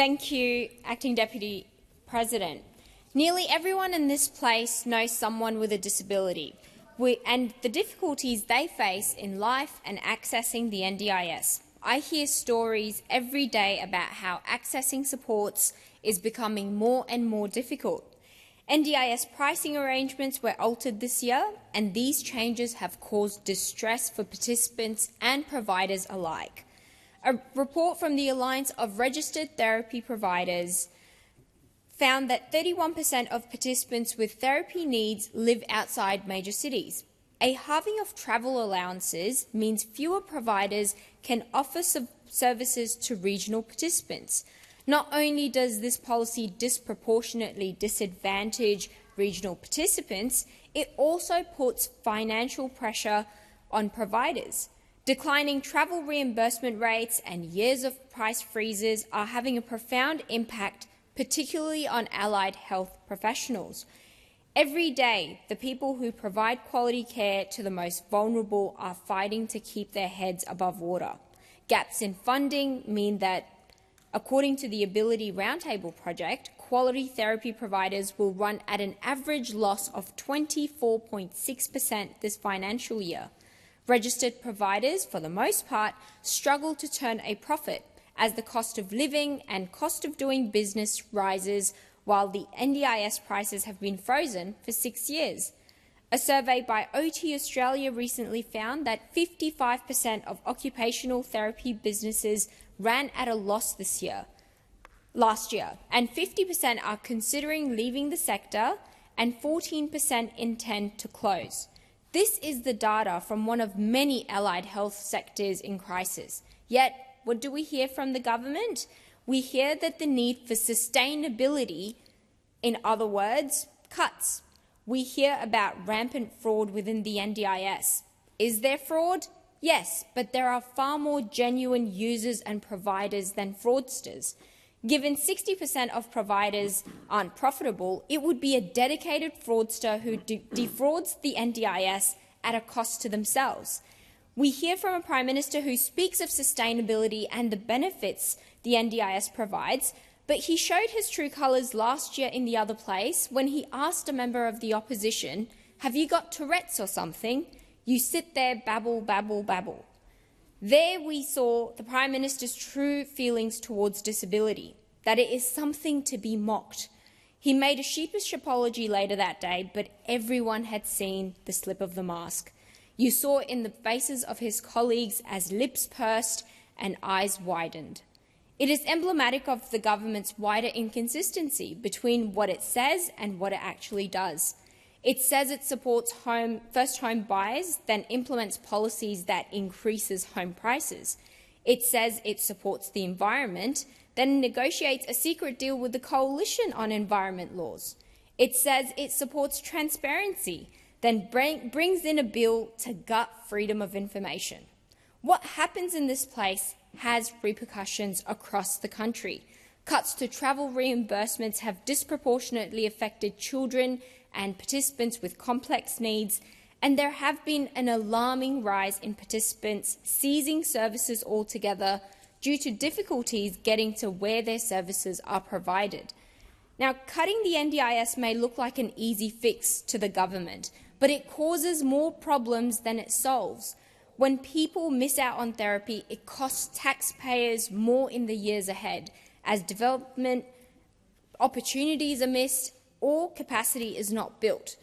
Thank you, Acting Deputy President. Nearly everyone in this place knows someone with a disability and the difficulties they face in life and accessing the NDIS. I hear stories every day about how accessing supports is becoming more and more difficult. NDIS pricing arrangements were altered this year, and these changes have caused distress for participants and providers alike. A report from the Alliance of Registered Therapy Providers found that 31% of participants with therapy needs live outside major cities. A halving of travel allowances means fewer providers can offer services to regional participants. Not only does this policy disproportionately disadvantage regional participants, it also puts financial pressure on providers. Declining travel reimbursement rates and years of price freezes are having a profound impact, particularly on allied health professionals. Every day, the people who provide quality care to the most vulnerable are fighting to keep their heads above water. Gaps in funding mean that, according to the Ability Roundtable project, quality therapy providers will run at an average loss of 24.6% this financial year. Registered providers, for the most part, struggle to turn a profit as the cost of living and cost of doing business rises, while the NDIS prices have been frozen for 6 years. A survey by OT Australia recently found that 55% of occupational therapy businesses ran at a loss last year, and 50% are considering leaving the sector, and 14% intend to close. This is the data from one of many allied health sectors in crisis. Yet, what do we hear from the government? We hear that the need for sustainability, in other words, cuts. We hear about rampant fraud within the NDIS. Is there fraud? Yes, but there are far more genuine users and providers than fraudsters. Given 60% of providers aren't profitable, it would be a dedicated fraudster who defrauds the NDIS at a cost to themselves. We hear from a Prime Minister who speaks of sustainability and the benefits the NDIS provides, but he showed his true colours last year in the other place when he asked a member of the opposition, "Have you got Tourette's or something? You sit there, babble, babble, babble." There we saw the Prime Minister's true feelings towards disability, that it is something to be mocked. He made a sheepish apology later that day, but everyone had seen the slip of the mask. You saw it in the faces of his colleagues as lips pursed and eyes widened. It is emblematic of the government's wider inconsistency between what it says and what it actually does. It says it supports first home buyers, then implements policies that increases home prices. It says it supports the environment, then negotiates a secret deal with the coalition on environment laws. It says it supports transparency, then brings in a bill to gut freedom of information. What happens in this place has repercussions across the country. Cuts to travel reimbursements have disproportionately affected children and participants with complex needs, and there have been an alarming rise in participants ceasing services altogether due to difficulties getting to where their services are provided. Now, cutting the NDIS may look like an easy fix to the government, but it causes more problems than it solves. When people miss out on therapy, it costs taxpayers more in the years ahead, as development opportunities are missed or capacity is not built.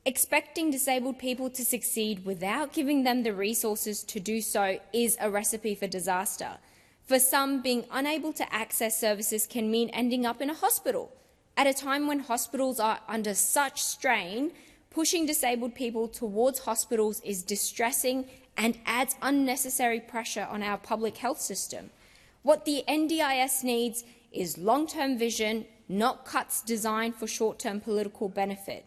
Expecting disabled people to succeed without giving them the resources to do so is a recipe for disaster. For some, being unable to access services can mean ending up in a hospital. At a time when hospitals are under such strain, pushing disabled people towards hospitals is distressing and adds unnecessary pressure on our public health system. What the NDIS needs is long-term vision, not cuts designed for short-term political benefit.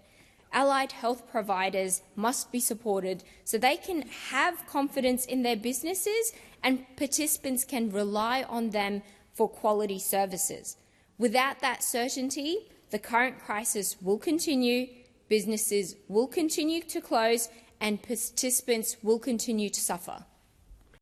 Allied health providers must be supported so they can have confidence in their businesses and participants can rely on them for quality services. Without that certainty, the current crisis will continue, businesses will continue to close, and participants will continue to suffer.